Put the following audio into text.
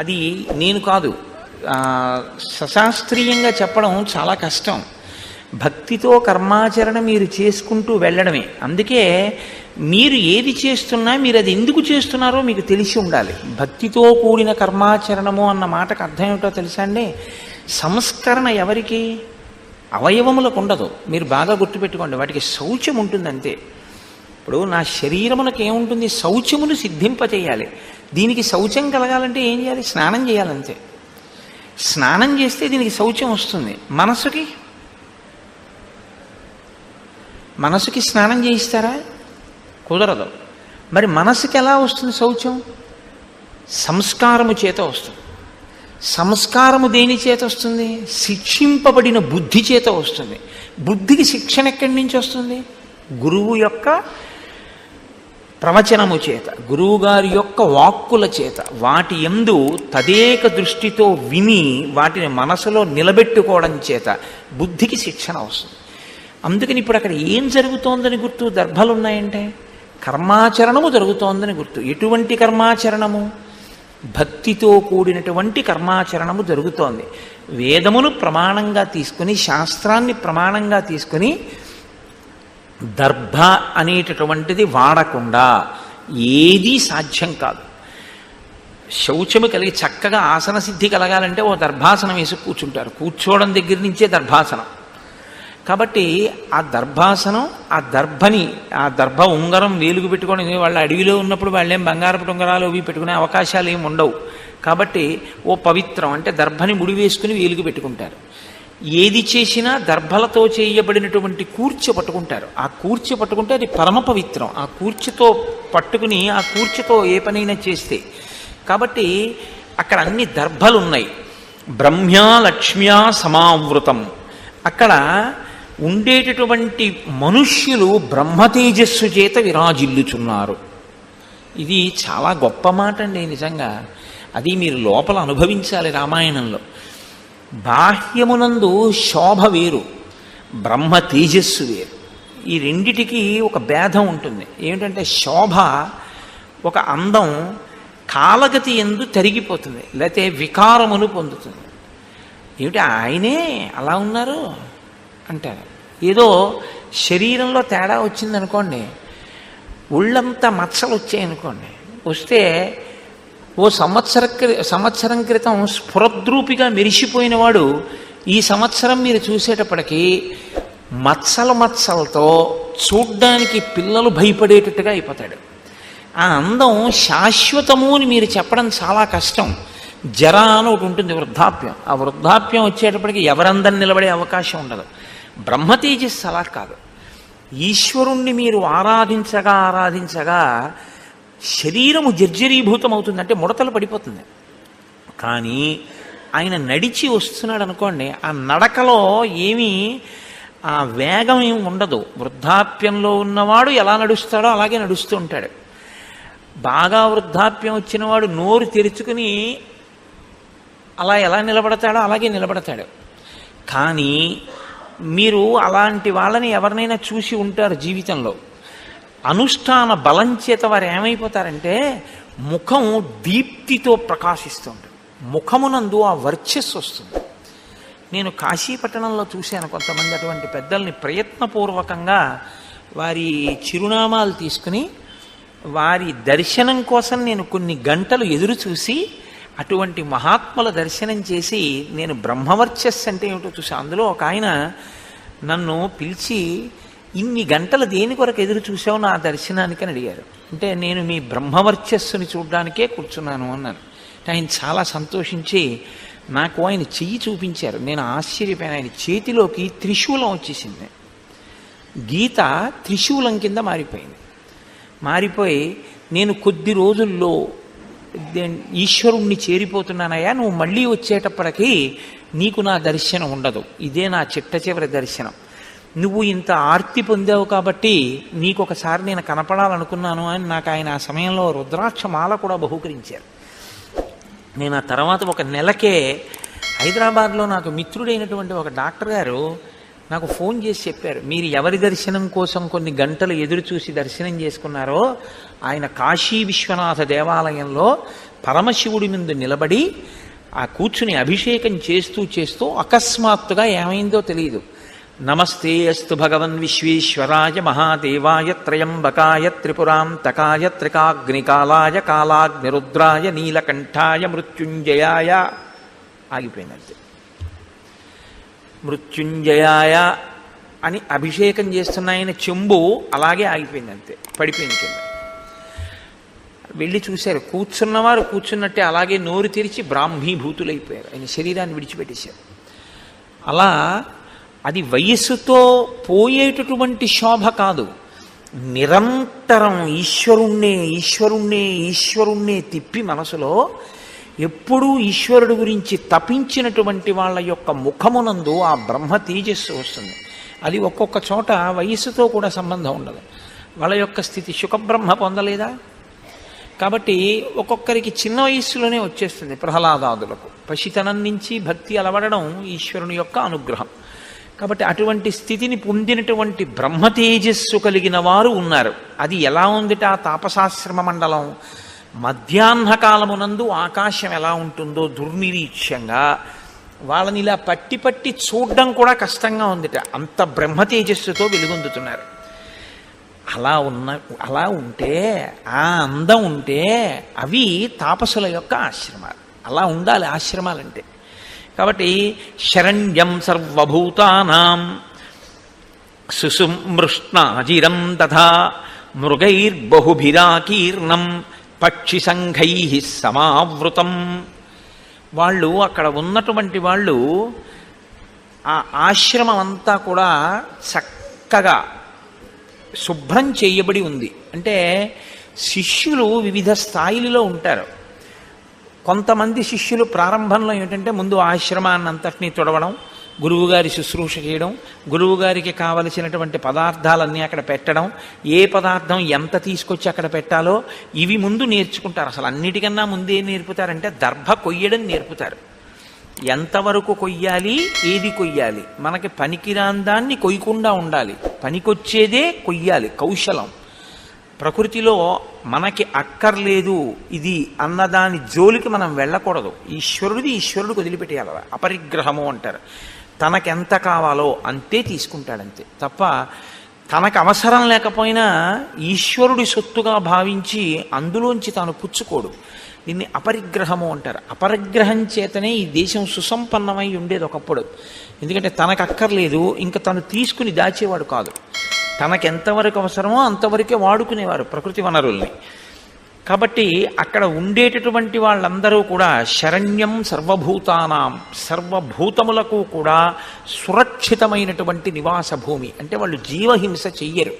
అది నేను కాదు, సశాస్త్రీయంగా చెప్పడం చాలా కష్టం. భక్తితో కర్మాచరణ మీరు చేసుకుంటూ వెళ్ళడమే. అందుకే మీరు ఏది చేస్తున్నా మీరు అది ఎందుకు చేస్తున్నారో మీకు తెలిసి ఉండాలి. భక్తితో కూడిన కర్మాచరణము అన్న మాటకు అర్థం ఏమిటో తెలుసా అండి? సంస్కరణ ఎవరికి? అవయవములకు ఉండదు. మీరు బాగా గుర్తుపెట్టుకోండి, వాటికి శౌచం ఉంటుంది అంతే. ఇప్పుడు నా శరీరమునకు ఏముంటుంది? శౌచమును సిద్ధింపచేయాలి. దీనికి శౌచం కలగాలంటే ఏం చేయాలి? స్నానం చేయాలంతే. స్నానం చేస్తే దీనికి శౌచం వస్తుంది. మనసుకి స్నానం చేయిస్తారా? కుదరదు. మరి మనసుకి ఎలా వస్తుంది శౌచం? సంస్కారము చేత వస్తుంది. సంస్కారము దేని చేత వస్తుంది? శిక్షింపబడిన బుద్ధి చేత వస్తుంది. బుద్ధికి శిక్షణ ఎక్కడి నుంచి వస్తుంది? గురువు యొక్క ప్రవచనము చేత, గురువుగారి యొక్క వాక్కుల చేత. వాటి యందు తదేక దృష్టితో విని వాటిని మనసులో నిలబెట్టుకోవడం చేత బుద్ధికి శిక్షణ వస్తుంది. అందుకని ఇప్పుడు అక్కడ ఏం జరుగుతోందని గుర్తు? దర్భలు ఉన్నాయంటే కర్మాచరణము జరుగుతోందని గుర్తు. ఎటువంటి కర్మాచరణము? భక్తితో కూడినటువంటి కర్మాచరణము జరుగుతోంది. వేదమును ప్రమాణంగా తీసుకుని, శాస్త్రాన్ని ప్రమాణంగా తీసుకుని దర్భ అనేటటువంటిది వాడకుండా ఏదీ సాధ్యం కాదు. శౌచము కలిగి చక్కగా ఆసన సిద్ధి కలగాలంటే ఓ దర్భాసనం వేసి కూర్చుంటారు. కూర్చోవడం దగ్గర నుంచే దర్భాసనం. కాబట్టి ఆ దర్భాసనం, ఆ దర్భ ఉంగరం వేలుగు పెట్టుకొని, వాళ్ళ అడవిలో ఉన్నప్పుడు వాళ్ళేం బంగారపు ఉంగరాలు అవి పెట్టుకునే అవకాశాలు ఏమి ఉండవు. కాబట్టి ఓ పవిత్రం అంటే దర్భని ముడి వేసుకుని వేలుగు పెట్టుకుంటారు. ఏది చేసినా దర్భలతో చేయబడినటువంటి కూర్చె పట్టుకుంటారు. ఆ కూర్చె పట్టుకుంటే అది పరమ పవిత్రం. ఆ కూర్చెతో పట్టుకుని ఆ కూర్చెతో ఏ పనైనా చేస్తే. కాబట్టి అక్కడ అన్ని దర్భలు ఉన్నాయి. బ్రహ్మ్యా లక్ష్మ్యా సమావృతం. అక్కడ ఉండేటటువంటి మనుష్యులు బ్రహ్మతేజస్సు చేత విరాజిల్లుచున్నారు. ఇది చాలా గొప్ప మాట అండి నిజంగా. అది మీరు లోపల అనుభవించాలి. రామాయణంలో బాహ్యమునందు శోభ వేరు, బ్రహ్మ తేజస్సు వేరు. ఈ రెండిటికి ఒక భేదం ఉంటుంది. ఏమిటంటే శోభ, ఒక అందం కాలగతి యందు తరిగిపోతుంది, లేకపోతే వికారమును పొందుతుంది. ఏమిటి ఆయనే అలా ఉన్నారు అంటారు. ఏదో శరీరంలో తేడా వచ్చిందనుకోండి, ఒళ్ళంతా మచ్చలు వచ్చాయనుకోండి, వస్తే ఓ సంవత్సరం క్రితం స్ఫురద్రూపిగా మెరిసిపోయిన వాడు ఈ సంవత్సరం మీరు చూసేటప్పటికీ మచ్చలతో చూడ్డానికి పిల్లలు భయపడేటట్టుగా అయిపోతాడు. ఆ అందం శాశ్వతము అని మీరు చెప్పడం చాలా కష్టం. జర అని ఒకటి ఉంటుంది, వృద్ధాప్యం. ఆ వృద్ధాప్యం వచ్చేటప్పటికి ఎవరందరం నిలబడే అవకాశం ఉండదు. బ్రహ్మతేజస్సు అలా కాదు. ఈశ్వరుణ్ణి మీరు ఆరాధించగా శరీరము జర్జరీభూతం అవుతుంది, అంటే ముడతలు పడిపోతుంది. కానీ ఆయన నడిచి వస్తున్నాడు అనుకోండి, ఆ నడకలో ఏమీ ఆ వేగం ఏమి ఉండదు. వృద్ధాప్యంలో ఉన్నవాడు ఎలా నడుస్తాడో అలాగే నడుస్తూ ఉంటాడు. బాగా వృద్ధాప్యం వచ్చినవాడు నోరు తెరుచుకుని అలా ఎలా నిలబడతాడో అలాగే నిలబడతాడు. కానీ మీరు అలాంటి వాళ్ళని ఎవరినైనా చూసి ఉంటారు జీవితంలో. అనుష్ఠాన బలం చేత వారు ఏమైపోతారంటే ముఖం దీప్తితో ప్రకాశిస్తుంది. ముఖమునందు ఆ వర్చస్సు వస్తుంది. నేను కాశీపట్టణంలో చూశాను కొంతమంది అటువంటి పెద్దల్ని ప్రయత్నపూర్వకంగా వారి చిరునామాలు తీసుకుని వారి దర్శనం కోసం నేను కొన్ని గంటలు ఎదురు చూసి అటువంటి మహాత్ముల దర్శనం చేసి నేను బ్రహ్మవర్చస్సు అంటే ఏమిటో చూసి, అందులో ఒక ఆయన నన్ను పిలిచి, ఇన్ని గంటలు దేని కొరకు ఎదురు చూసావు నా దర్శనానికి అని అడిగారు. అంటే నేను మీ బ్రహ్మవర్చస్సుని చూడడానికే కూర్చున్నాను అన్నాను. ఆయన చాలా సంతోషించి నాకు ఆయన చెయ్యి చూపించారు. నేను ఆశ్చర్యపోయాను. ఆయన చేతిలోకి త్రిశూలం వచ్చేసింది. గీత త్రిశూలం కింద మారిపోయి నేను కొద్ది రోజుల్లో ఈశ్వరుణ్ణి చేరిపోతున్నానయ్యా, నువ్వు మళ్ళీ వచ్చేటప్పటికీ నీకు నా దర్శనం ఉండదు, ఇదే నా చిట్ట చివరి దర్శనం, నువ్వు ఇంత ఆర్తి పొందావు కాబట్టి నీకు ఒకసారి నేను కనపడాలనుకున్నాను అని నాకు ఆయన ఆ సమయంలో రుద్రాక్ష మాల కూడా బహూకరించారు. నేను ఆ తర్వాత ఒక నెలకే హైదరాబాద్లో నాకు మిత్రుడైనటువంటి ఒక డాక్టర్ గారు నాకు ఫోన్ చేసి చెప్పారు, మీరు ఎవరి దర్శనం కోసం కొన్ని గంటలు ఎదురు చూసి దర్శనం చేసుకున్నారో ఆయన కాశీ విశ్వనాథ దేవాలయంలో పరమశివుడి ముందు నిలబడి ఆ కూర్చుని అభిషేకం చేస్తూ చేస్తూ అకస్మాత్తుగా ఏమైందో తెలియదు. నమస్తే అస్తు భగవన్ విశ్వేశ్వరాయ మహాదేవాయ త్రయంబకాయ త్రిపురాంతకాయ త్రికాగ్నికాలాయ కాలాగ్నిరుద్రాయ నీలకంఠాయ మృత్యుంజయాయ ఆగిపోయినట్టు. మృత్యుంజయాయ అని అభిషేకం చేస్తున్న ఆయన చెంబు అలాగే ఆగిపోయింది, అంతే పడిపోయింది కింద. వెళ్ళి చూశారు, కూర్చున్నవారు కూర్చున్నట్టే అలాగే నోరు తెరిచి బ్రాహ్మీభూతులైపోయారు, ఆయన శరీరాన్ని విడిచిపెట్టేశారు. అలా అది వయస్సుతో పోయేటటువంటి శోభ కాదు, నిరంతరం ఈశ్వరుణ్ణే ఈశ్వరుణ్ణే ఈశ్వరుణ్ణే తిప్పి మనసులో ఎప్పుడూ ఈశ్వరుడు గురించి తపించినటువంటి వాళ్ళ యొక్క ముఖమునందు ఆ బ్రహ్మ తేజస్సు వస్తుంది. అది ఒక్కొక్క చోట వయస్సుతో కూడా సంబంధం ఉండదు. వాళ్ళ యొక్క స్థితి శుకబ్రహ్మ పొందలేదా? కాబట్టి ఒక్కొక్కరికి చిన్న వయస్సులోనే వచ్చేస్తుంది. ప్రహ్లాదాదులకు పసితనం నుంచి భక్తి అలవడడం ఈశ్వరుని యొక్క అనుగ్రహం. కాబట్టి అటువంటి స్థితిని పొందినటువంటి బ్రహ్మ తేజస్సు కలిగిన వారు ఉన్నారు. అది ఎలా ఉందిట ఆ తాపసాశ్రమ మండలం? మధ్యాహ్నకాలమునందు ఆకాశం ఎలా ఉంటుందో దుర్నిరీక్ష్యంగా వాళ్ళని ఇలా పట్టి పట్టి చూడడం కూడా కష్టంగా ఉందిట, అంత బ్రహ్మ తేజస్సుతో వెలుగొందుతున్నారు. అలా ఉంటే, ఆ అందం ఉంటే అవి తాపసుల యొక్క ఆశ్రమాలు. అలా ఉండాలి ఆశ్రమాలంటే. కాబట్టి శరణ్యం సర్వభూతానాం సుసుమృష్ణాజిరం తథా మృగైర్బహుభిరాకీర్ణం పక్షిసంఘై సమావృతం. వాళ్ళు అక్కడ ఉన్నటువంటి వాళ్ళు ఆ ఆశ్రమం అంతా కూడా చక్కగా శుభ్రం చేయబడి ఉంది. అంటే శిష్యులు వివిధ స్థాయిలలో ఉంటారు. కొంతమంది శిష్యులు ప్రారంభంలో ఏమిటంటే ముందు ఆశ్రమాన్ని అంతటినీ తొడవడం, గురువుగారి శుశ్రూష చేయడం, గురువుగారికి కావలసినటువంటి పదార్థాలన్నీ అక్కడ పెట్టడం, ఏ పదార్థం ఎంత తీసుకొచ్చి అక్కడ పెట్టాలో ఇవి ముందు నేర్చుకుంటారు. అసలు అన్నిటికన్నా ముందు ఏం నేర్పుతారంటే దర్భ కొయ్యడం నేర్పుతారు. ఎంతవరకు కొయ్యాలి, ఏది కొయ్యాలి, మనకి పనికిరాని దాన్ని కొయ్యకుండా ఉండాలి, పనికొచ్చేదే కొయ్యాలి. కౌశలం. ప్రకృతిలో మనకి అక్కర్లేదు ఇది అన్నదాని జోలికి మనం వెళ్ళకూడదు. ఈశ్వరుడికి వదిలిపెట్టేయాలి. అపరిగ్రహము అంటారు. తనకెంత కావాలో అంతే తీసుకుంటాడంతే తప్ప తనకు అవసరం లేకపోయినా ఈశ్వరుడి సొత్తుగా భావించి అందులోంచి తాను పుచ్చుకోడు. దీన్ని అపరిగ్రహము అంటారు. అపరిగ్రహం చేతనే ఈ దేశం సుసంపన్నమై ఉండేది ఒకప్పుడు. ఎందుకంటే తనకు అక్కర్లేదు, ఇంకా తను తీసుకుని దాచేవాడు కాదు. తనకెంతవరకు అవసరమో అంతవరకే వాడుకునేవారు ప్రకృతి వనరుల్ని. కాబట్టి అక్కడ ఉండేటటువంటి వాళ్ళందరూ కూడా శరణ్యం సర్వభూతానాం, సర్వభూతములకు కూడా సురక్షితమైనటువంటి నివాస భూమి. అంటే వాళ్ళు జీవహింస చెయ్యరు.